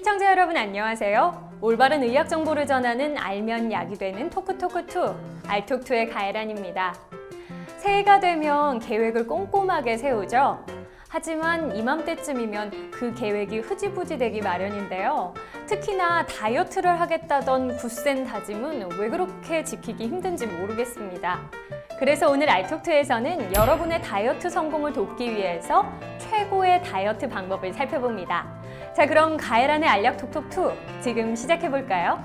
시청자 여러분 안녕하세요. 올바른 의학 정보를 전하는 알면 약이 되는 토크토크2 알톡2의 가혜란입니다. 새해가 되면 계획을 꼼꼼하게 세우죠. 하지만 이맘때쯤이면 그 계획이 흐지부지 되기 마련인데요. 특히나 다이어트를 하겠다던 굳센 다짐은 왜 그렇게 지키기 힘든지 모르겠습니다. 그래서 오늘 알톡2에서는 여러분의 다이어트 성공을 돕기 위해서 최고의 다이어트 방법을 살펴봅니다. 자, 그럼 가혜란의 알약 톡톡2 지금 시작해볼까요?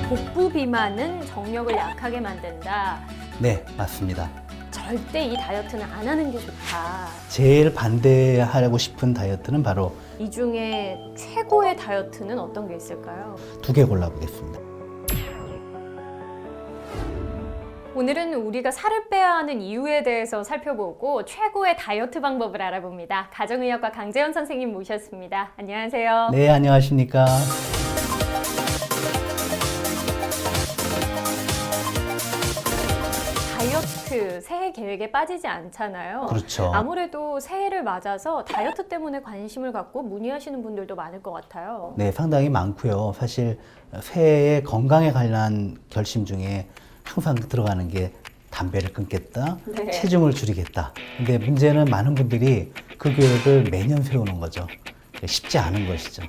복부 비만은 정력을 약하게 만든다. 네, 맞습니다. 절대 이 다이어트는 안 하는 게 좋다. 제일 반대하고 싶은 다이어트는 바로 이 중에 최고의 다이어트는 어떤 게 있을까요? 두 개 골라보겠습니다. 오늘은 우리가 살을 빼야 하는 이유에 대해서 살펴보고 최고의 다이어트 방법을 알아봅니다. 가정의학과 강재현 선생님 모셨습니다. 안녕하세요. 네, 안녕하십니까. 다이어트 새해 계획에 빠지지 않잖아요. 그렇죠. 아무래도 새해를 맞아서 다이어트 때문에 관심을 갖고 문의하시는 분들도 많을 것 같아요. 네, 상당히 많고요. 사실 새해에 건강에 관한 결심 중에 항상 들어가는 게 담배를 끊겠다, 네. 체중을 줄이겠다. 근데 문제는 많은 분들이 그 계획을 매년 세우는 거죠. 쉽지 않은 것이죠.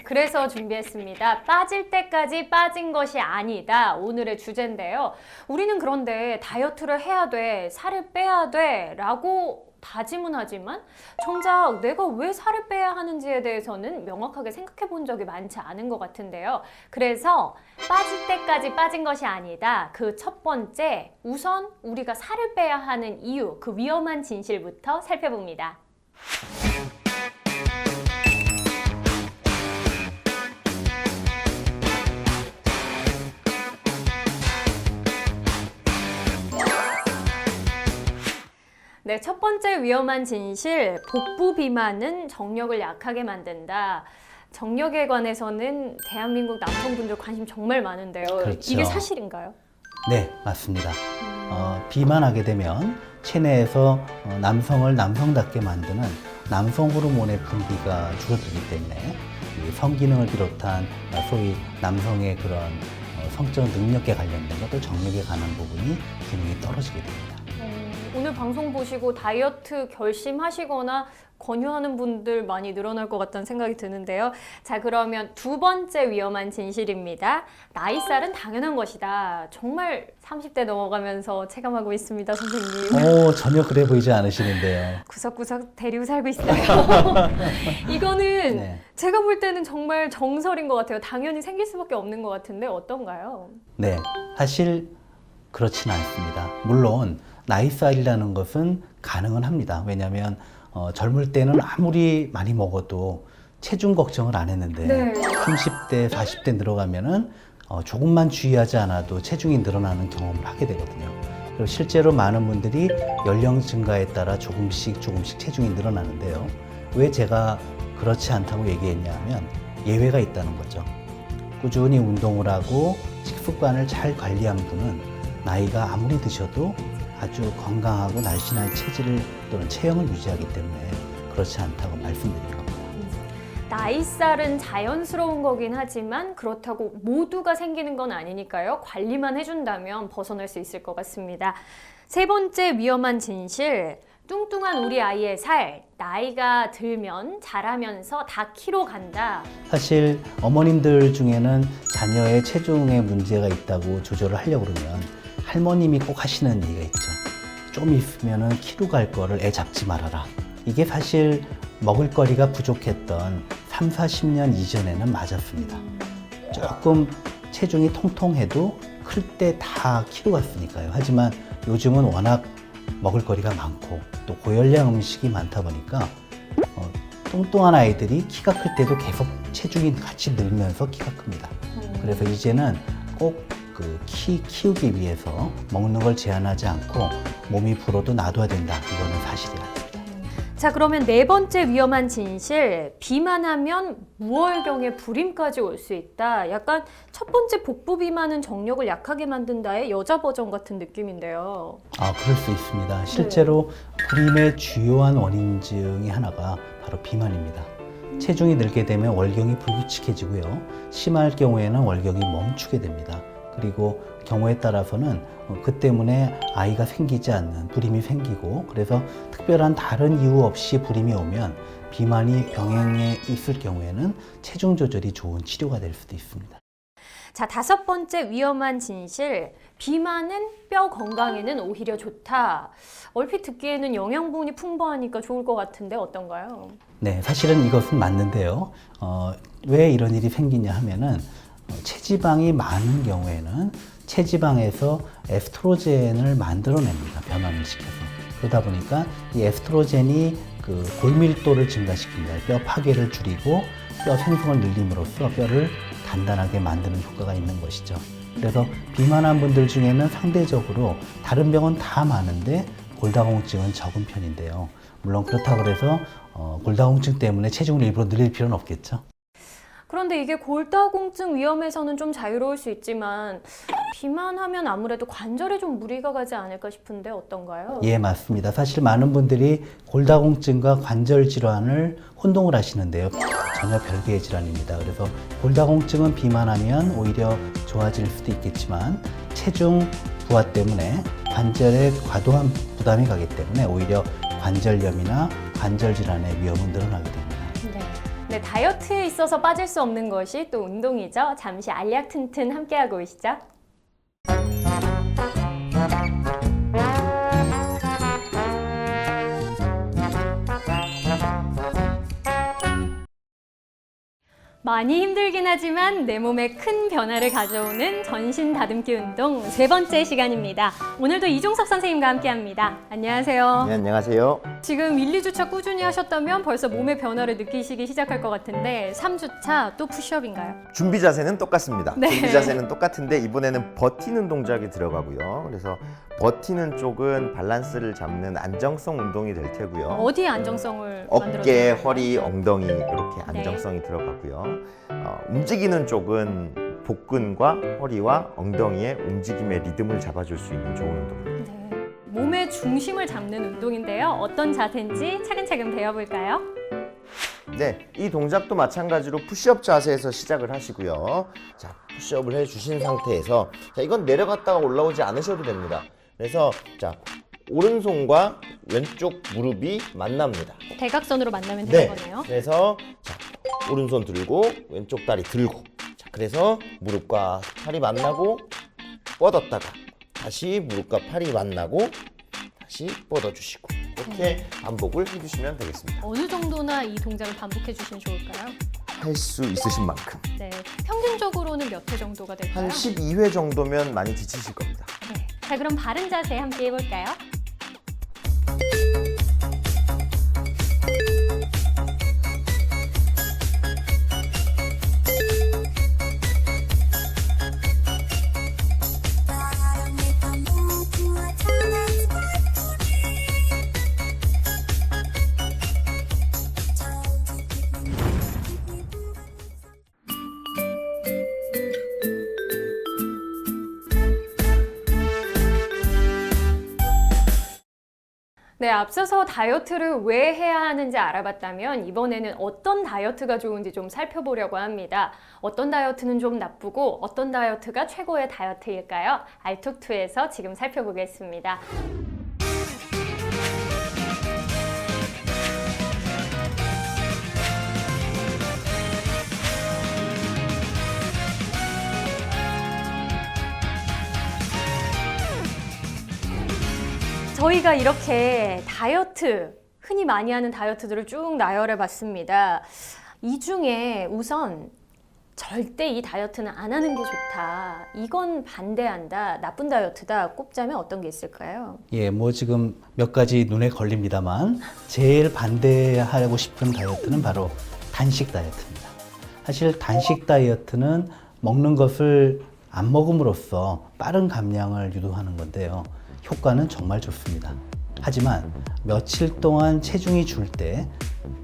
그래서 준비했습니다. 빠질 때까지 빠진 것이 아니다. 오늘의 주제인데요. 우리는 그런데 다이어트를 해야 돼, 살을 빼야 돼 라고 다짐은 하지만 정작 내가 왜 살을 빼야 하는지에 대해서는 명확하게 생각해 본 적이 많지 않은 것 같은데요. 그래서 빠질 때까지 빠진 것이 아니다. 그 첫 번째, 우선 우리가 살을 빼야 하는 이유, 그 위험한 진실부터 살펴봅니다. 네, 첫 번째 위험한 진실, 복부 비만은 정력을 약하게 만든다. 정력에 관해서는 대한민국 남성분들 관심 정말 많은데요. 그렇죠. 이게 사실인가요? 네, 맞습니다. 비만하게 되면 체내에서 남성을 남성답게 만드는 남성 호르몬의 분비가 줄어들기 때문에 이 성기능을 비롯한 소위 남성의 그런 성적 능력에 관련된 것도 정력에 관한 부분이 기능이 떨어지게 됩니다. 오늘 방송 보시고 다이어트 결심하시거나 권유하는 분들 많이 늘어날 것 같다는 생각이 드는데요. 자, 그러면 두 번째 위험한 진실입니다. 나이살은 당연한 것이다. 정말 30대 넘어가면서 체감하고 있습니다, 선생님. 전혀 그래 보이지 않으시는데요. 구석구석 데리고 살고 있어요. 이거는 네. 제가 볼 때는 정말 정설인 것 같아요. 당연히 생길 수밖에 없는 것 같은데 어떤가요? 네, 사실 그렇지는 않습니다. 물론 나이살이라는 것은 가능은 합니다. 왜냐하면 젊을 때는 아무리 많이 먹어도 체중 걱정을 안 했는데 네. 30대, 40대 늘어가면은 조금만 주의하지 않아도 체중이 늘어나는 경험을 하게 되거든요. 그리고 실제로 많은 분들이 연령 증가에 따라 조금씩 체중이 늘어나는데요. 왜 제가 그렇지 않다고 얘기했냐면 예외가 있다는 거죠. 꾸준히 운동을 하고 식습관을 잘 관리한 분은 나이가 아무리 드셔도 아주 건강하고 날씬한 체질을 또는 체형을 유지하기 때문에 그렇지 않다고 말씀드린 겁니다. 나이살은 자연스러운 거긴 하지만 그렇다고 모두가 생기는 건 아니니까요. 관리만 해준다면 벗어날 수 있을 것 같습니다. 세 번째 위험한 진실, 뚱뚱한 우리 아이의 살, 나이가 들면 자라면서 다 키로 간다. 사실 어머님들 중에는 자녀의 체중에 문제가 있다고 조절을 하려고 그러면 할머님이 꼭 하시는 얘기가 있죠. 좀 있으면은 키로 갈 거를 애 잡지 말아라. 이게 사실 먹을거리가 부족했던 3, 40년 이전에는 맞았습니다. 조금 체중이 통통해도 클 때 다 키로 갔으니까요. 하지만 요즘은 워낙 먹을거리가 많고 또 고열량 음식이 많다 보니까 뚱뚱한 아이들이 키가 클 때도 계속 체중이 같이 늘면서 키가 큽니다. 그래서 이제는 꼭 키우기 위해서 먹는 걸 제한하지 않고 몸이 불어도 놔둬야 된다. 이거는 사실이에요. 자, 그러면 네 번째 위험한 진실, 비만하면 무월경에 불임까지 올 수 있다. 약간 첫 번째 복부 비만은 정력을 약하게 만든다의 여자 버전 같은 느낌인데요. 그럴 수 있습니다. 실제로 불임의 주요한 원인 중에 하나가 바로 비만입니다. 체중이 늘게 되면 월경이 불규칙해지고요. 심할 경우에는 월경이 멈추게 됩니다. 그리고 경우에 따라서는 그 때문에 아이가 생기지 않는 불임이 생기고, 그래서 특별한 다른 이유 없이 불임이 오면 비만이 병행해 있을 경우에는 체중 조절이 좋은 치료가 될 수도 있습니다. 자, 다섯 번째 위험한 진실, 비만은 뼈 건강에는 오히려 좋다. 얼핏 듣기에는 영양분이 풍부하니까 좋을 것 같은데 어떤가요? 네, 사실은 이것은 맞는데요. 왜 이런 일이 생기냐 하면은 체지방이 많은 경우에는 체지방에서 에스트로겐을 만들어냅니다. 변화를 시켜서. 그러다 보니까 이 에스트로겐이 골밀도를 증가시킵니다. 뼈 파괴를 줄이고 뼈 생성을 늘림으로써 뼈를 단단하게 만드는 효과가 있는 것이죠. 그래서 비만한 분들 중에는 상대적으로 다른 병은 다 많은데 골다공증은 적은 편인데요. 물론 그렇다고 해서 골다공증 때문에 체중을 일부러 늘릴 필요는 없겠죠. 그런데 이게 골다공증 위험에서는 좀 자유로울 수 있지만 비만하면 아무래도 관절에 좀 무리가 가지 않을까 싶은데 어떤가요? 예, 맞습니다. 사실 많은 분들이 골다공증과 관절 질환을 혼동을 하시는데요. 전혀 별개의 질환입니다. 그래서 골다공증은 비만하면 오히려 좋아질 수도 있겠지만 체중 부하 때문에 관절에 과도한 부담이 가기 때문에 오히려 관절염이나 관절 질환의 위험은 늘어나게 됩니다. 네, 다이어트에 있어서 빠질 수 없는 것이 또 운동이죠. 잠시 알약 튼튼 함께하고 오시죠. 많이 힘들긴 하지만 내 몸에 큰 변화를 가져오는 전신 다듬기 운동 세 번째 시간입니다. 오늘도 이종섭 선생님과 함께합니다. 안녕하세요. 네, 안녕하세요. 지금 1, 2주차 꾸준히 하셨다면 벌써 몸의 변화를 느끼시기 시작할 것 같은데 3주차 또 푸시업인가요? 준비 자세는 똑같습니다. 네. 준비 자세는 똑같은데 이번에는 버티는 동작이 들어가고요. 그래서 버티는 쪽은 밸런스를 잡는 안정성 운동이 될 테고요. 어디에 안정성을 어깨, 만들어주나요? 허리, 엉덩이 이렇게 안정성이 들어가고요. 움직이는 쪽은 복근과 허리와 엉덩이의 움직임의 리듬을 잡아줄 수 있는 좋은 운동입니다. 네. 몸의 중심을 잡는 운동인데요. 어떤 자세인지 차근차근 배워볼까요? 네, 이 동작도 마찬가지로 푸시업 자세에서 시작을 하시고요. 자, 푸시업을 해주신 상태에서 자, 이건 내려갔다가 올라오지 않으셔도 됩니다. 그래서 자, 오른손과 왼쪽 무릎이 만납니다. 대각선으로 만나면 되는 네, 거네요. 그래서 자, 오른손 들고 왼쪽 다리 들고 자, 그래서 무릎과 팔이 만나고 뻗었다가 다시 무릎과 팔이 만나고 다시 뻗어주시고 이렇게 반복을 해주시면 되겠습니다. 어느 정도나 이 동작을 반복해 주시면 좋을까요? 할 수 있으신 만큼 네. 평균적으로는 몇 회 정도가 될까요? 한 12회 정도면 많이 지치실 겁니다. 네. 자, 그럼 바른 자세 함께 해볼까요? 네, 앞서서 다이어트를 왜 해야 하는지 알아봤다면 이번에는 어떤 다이어트가 좋은지 좀 살펴보려고 합니다. 어떤 다이어트는 좀 나쁘고 어떤 다이어트가 최고의 다이어트일까요? 알톡2에서 지금 살펴보겠습니다. 저희가 이렇게 다이어트, 흔히 많이 하는 다이어트들을 쭉 나열해 봤습니다. 이 중에 우선 절대 이 다이어트는 안 하는 게 좋다. 이건 반대한다. 나쁜 다이어트다. 꼽자면 어떤 게 있을까요? 예, 지금 몇 가지 눈에 걸립니다만 제일 반대하고 싶은 다이어트는 바로 단식 다이어트입니다. 사실 단식 다이어트는 먹는 것을 안 먹음으로써 빠른 감량을 유도하는 건데요. 효과는 정말 좋습니다. 하지만 며칠 동안 체중이 줄 때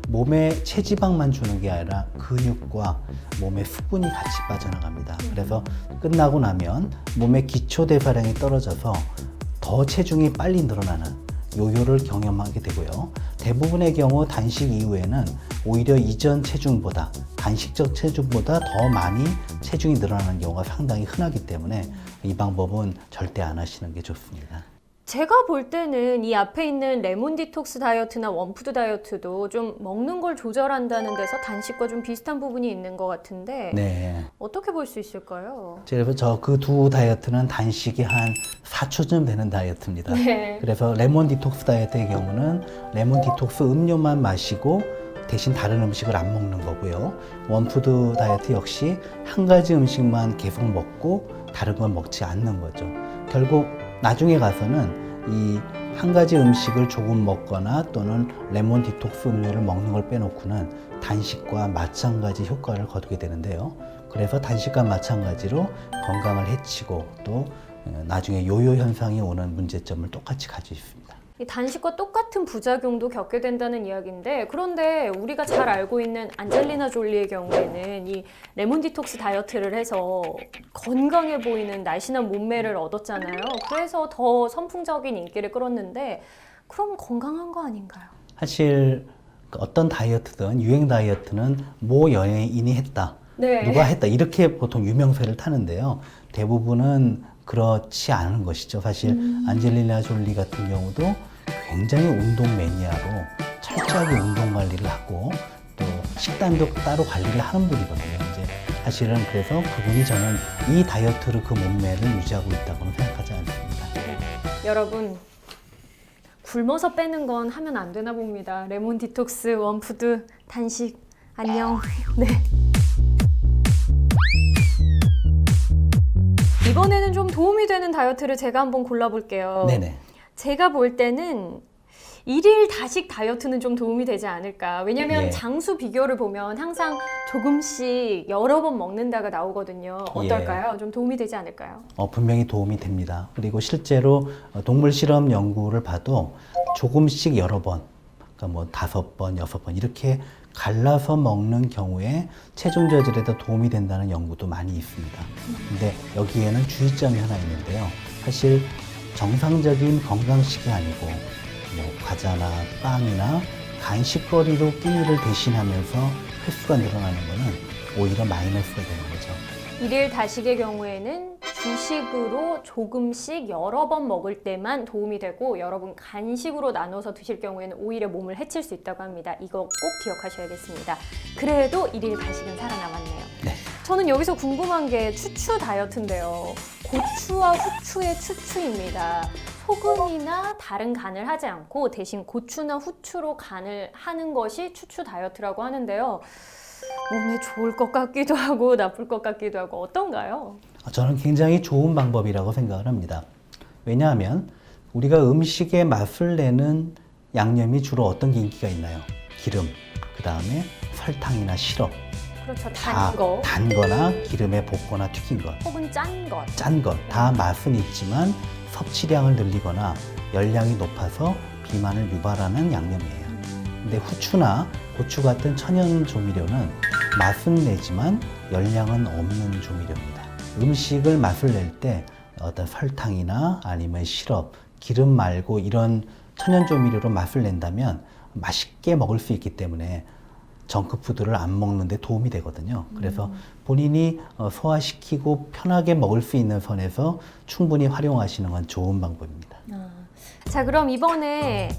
몸에 체지방만 주는 게 아니라 근육과 몸의 수분이 같이 빠져나갑니다. 그래서 끝나고 나면 몸의 기초 대사량이 떨어져서 더 체중이 빨리 늘어나는 요요를 경험하게 되고요. 대부분의 경우 단식 이후에는 오히려 이전 체중보다 단식적 체중보다 더 많이 체중이 늘어나는 경우가 상당히 흔하기 때문에 이 방법은 절대 안 하시는 게 좋습니다. 제가 볼 때는 이 앞에 있는 레몬 디톡스 다이어트나 원푸드 다이어트도 좀 먹는 걸 조절한다는 데서 단식과 좀 비슷한 부분이 있는 것 같은데 네. 어떻게 볼 수 있을까요? 그래서 저 그 두 다이어트는 단식이 한 4초쯤 되는 다이어트입니다. 네. 그래서 레몬 디톡스 다이어트의 경우는 레몬 디톡스 음료만 마시고 대신 다른 음식을 안 먹는 거고요. 원푸드 다이어트 역시 한 가지 음식만 계속 먹고 다른 건 먹지 않는 거죠. 결국 나중에 가서는 이 한 가지 음식을 조금 먹거나 또는 레몬 디톡스 음료를 먹는 걸 빼놓고는 단식과 마찬가지 효과를 거두게 되는데요. 그래서 단식과 마찬가지로 건강을 해치고 또 나중에 요요 현상이 오는 문제점을 똑같이 가지고 있습니다. 이 단식과 똑같은 부작용도 겪게 된다는 이야기인데 그런데 우리가 잘 알고 있는 안젤리나 졸리의 경우에는 이 레몬 디톡스 다이어트를 해서 건강해 보이는 날씬한 몸매를 얻었잖아요. 그래서 더 선풍적인 인기를 끌었는데 그럼 건강한 거 아닌가요? 사실 어떤 다이어트든 유행 다이어트는 모 연예인이 했다, 네. 누가 했다 이렇게 보통 유명세를 타는데요. 대부분은 그렇지 않은 것이죠. 사실 안젤리나 졸리 같은 경우도 굉장히 운동 매니아로 철저하게 운동 관리를 하고 또 식단도 따로 관리를 하는 분이거든요. 이제 사실은 그래서 그분이 저는 이 다이어트로 그 몸매를 유지하고 있다고는 생각하지 않습니다. 여러분 굶어서 빼는 건 하면 안 되나 봅니다. 레몬 디톡스, 원푸드, 단식 안녕. 네. 이번에는 좀 도움이 되는 다이어트를 제가 한번 골라볼게요. 네네. 제가 볼 때는 일일 다식 다이어트는 좀 도움이 되지 않을까. 왜냐면 예. 장수 비결을 보면 항상 조금씩 여러 번 먹는다가 나오거든요. 어떨까요? 좀 도움이 되지 않을까요? 분명히 도움이 됩니다. 그리고 실제로 동물 실험 연구를 봐도 조금씩 여러 번, 그러니까 뭐 5번, 6번 이렇게 갈라서 먹는 경우에 체중 조절에도 도움이 된다는 연구도 많이 있습니다. 근데 여기에는 주의점이 하나 있는데요. 사실 정상적인 건강식이 아니고 뭐 과자나 빵이나 간식거리로 끼니를 대신하면서 횟수가 늘어나는 것은 오히려 마이너스가 되는 거죠. 일일 다식의 경우에는 주식으로 조금씩 여러 번 먹을 때만 도움이 되고 여러분 간식으로 나눠서 드실 경우에는 오히려 몸을 해칠 수 있다고 합니다. 이거 꼭 기억하셔야겠습니다. 그래도 일일 다식은 살아남았네요. 네. 저는 여기서 궁금한 게 추추 다이어트인데요. 고추와 후추의 추추입니다. 소금이나 다른 간을 하지 않고 대신 고추나 후추로 간을 하는 것이 추추 다이어트라고 하는데요. 몸에 좋을 것 같기도 하고 나쁠 것 같기도 하고 어떤가요? 저는 굉장히 좋은 방법이라고 생각을 합니다. 왜냐하면 우리가 음식의 맛을 내는 양념이 주로 어떤 게 인기가 있나요? 기름, 그 다음에 설탕이나 시럽, 그렇죠. 단 거. 단 거나 기름에 볶거나 튀긴 것, 혹은 짠 것. 짠 것, 다 맛은 있지만 섭취량을 늘리거나 열량이 높아서 비만을 유발하는 양념이에요. 근데 후추나 고추 같은 천연 조미료는 맛은 내지만 열량은 없는 조미료입니다. 음식을 맛을 낼 때 어떤 설탕이나 아니면 시럽, 기름 말고 이런 천연 조미료로 맛을 낸다면 맛있게 먹을 수 있기 때문에 정크푸드를 안 먹는데 도움이 되거든요. 그래서 본인이 소화시키고 편하게 먹을 수 있는 선에서 충분히 활용하시는 건 좋은 방법입니다. 자, 그럼 이번에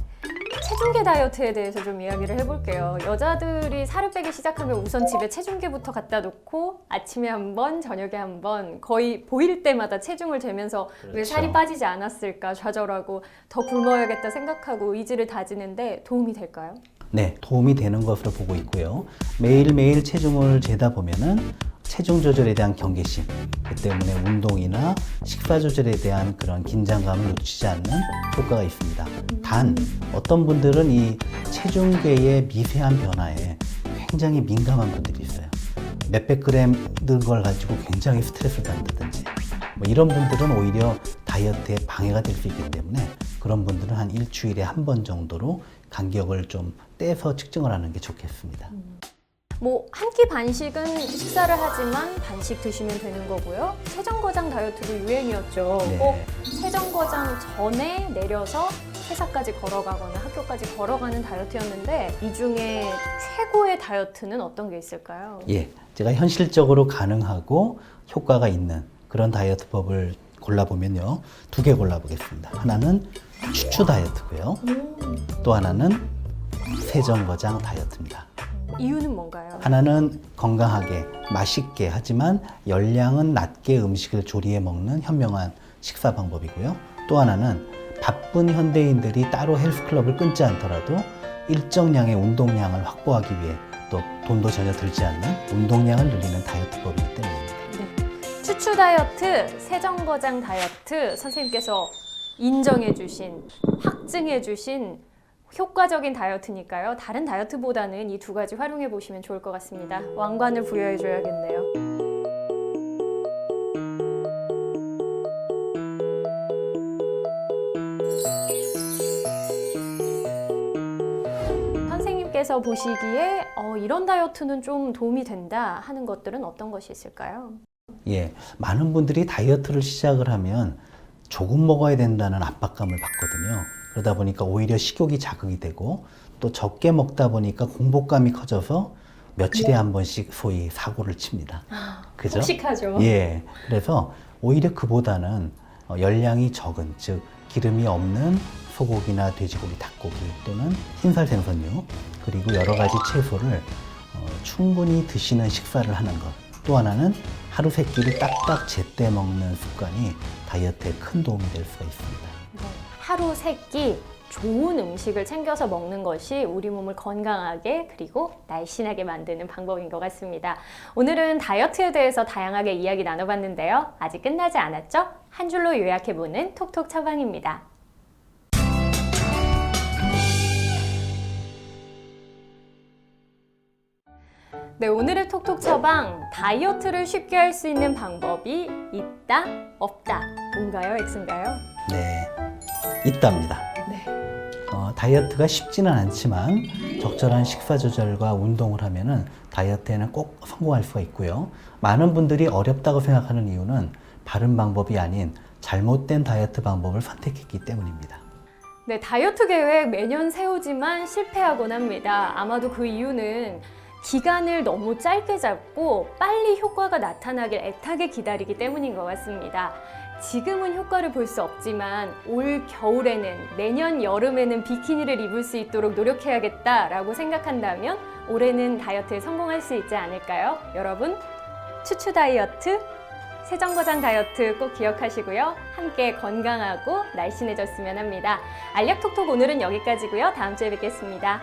체중계 다이어트에 대해서 좀 이야기를 해볼게요. 여자들이 살을 빼기 시작하면 우선 집에 체중계부터 갖다 놓고 아침에 한 번, 저녁에 한 번 거의 보일 때마다 체중을 재면서 왜 살이 빠지지 않았을까 좌절하고 더 굶어야겠다 생각하고 의지를 다지는데 도움이 될까요? 네, 도움이 되는 것으로 보고 있고요. 매일매일 체중을 재다 보면은 체중 조절에 대한 경계심, 그 때문에 운동이나 식사 조절에 대한 그런 긴장감을 놓치지 않는 효과가 있습니다. 단, 어떤 분들은 이 체중계의 미세한 변화에 굉장히 민감한 분들이 있어요. 몇백 그램 는 걸 가지고 굉장히 스트레스를 받는다든지 뭐 이런 분들은 오히려 다이어트에 방해가 될 수 있기 때문에 그런 분들은 한 일주일에 한 번 정도로 간격을 좀 떼서 측정을 하는 게 좋겠습니다. 뭐 한 끼 반씩은 식사를 하지만 반씩 드시면 되는 거고요. 세정거장 다이어트도 유행이었죠. 네. 꼭 세정거장 전에 내려서 회사까지 걸어가거나 학교까지 걸어가는 다이어트였는데 이 중에 최고의 다이어트는 어떤 게 있을까요? 예, 제가 현실적으로 가능하고 효과가 있는 그런 다이어트법을 골라보면요. 2개 골라보겠습니다. 하나는 추추 다이어트고요. 또 하나는 세정거장 다이어트입니다. 이유는 뭔가요? 하나는 건강하게, 맛있게 하지만 열량은 낮게 음식을 조리해 먹는 현명한 식사 방법이고요. 또 하나는 바쁜 현대인들이 따로 헬스클럽을 끊지 않더라도 일정량의 운동량을 확보하기 위해 또 돈도 전혀 들지 않는 운동량을 늘리는 다이어트법이기 때문입니다. 추추 다이어트, 세정거장 다이어트 선생님께서 인정해주신, 확증해주신 효과적인 다이어트니까요. 다른 다이어트보다는 이 2가지 활용해 보시면 좋을 것 같습니다. 왕관을 부여해 줘야겠네요. 선생님께서 보시기에 이런 다이어트는 좀 도움이 된다 하는 것들은 어떤 것이 있을까요? 예, 많은 분들이 다이어트를 시작을 하면 조금 먹어야 된다는 압박감을 받거든요. 그러다 보니까 오히려 식욕이 자극이 되고 또 적게 먹다 보니까 공복감이 커져서 며칠에 한 번씩 소위 사고를 칩니다. 그죠? 폭식하죠. 예, 그래서 오히려 그보다는 열량이 적은, 즉 기름이 없는 소고기나 돼지고기, 닭고기 또는 흰살 생선류 그리고 여러 가지 채소를 충분히 드시는 식사를 하는 것. 또 하나는 하루 3끼를 딱딱 제때 먹는 습관이 다이어트에 큰 도움이 될 수가 있습니다. 하루 3끼 좋은 음식을 챙겨서 먹는 것이 우리 몸을 건강하게 그리고 날씬하게 만드는 방법인 것 같습니다. 오늘은 다이어트에 대해서 다양하게 이야기 나눠봤는데요. 아직 끝나지 않았죠? 한 줄로 요약해보는 톡톡 처방입니다. 네, 오늘의 톡톡 처방, 다이어트를 쉽게 할 수 있는 방법이 있다, 없다. 뭔가요, X인가요? 네, 있답니다. 네. 다이어트가 쉽지는 않지만 적절한 식사 조절과 운동을 하면은 다이어트에는 꼭 성공할 수가 있고요. 많은 분들이 어렵다고 생각하는 이유는 바른 방법이 아닌 잘못된 다이어트 방법을 선택했기 때문입니다. 네, 다이어트 계획 매년 세우지만 실패하곤 합니다. 아마도 그 이유는 기간을 너무 짧게 잡고 빨리 효과가 나타나길 애타게 기다리기 때문인 것 같습니다. 지금은 효과를 볼 수 없지만 올 겨울에는, 내년 여름에는 비키니를 입을 수 있도록 노력해야겠다라고 생각한다면 올해는 다이어트에 성공할 수 있지 않을까요? 여러분, 추추 다이어트, 세정거장 다이어트 꼭 기억하시고요. 함께 건강하고 날씬해졌으면 합니다. 알약톡톡 오늘은 여기까지고요. 다음 주에 뵙겠습니다.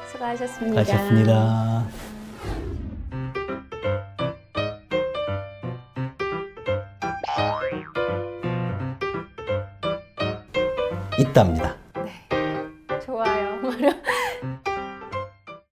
수고하셨습니다. 수고하셨습니다. 있답니다.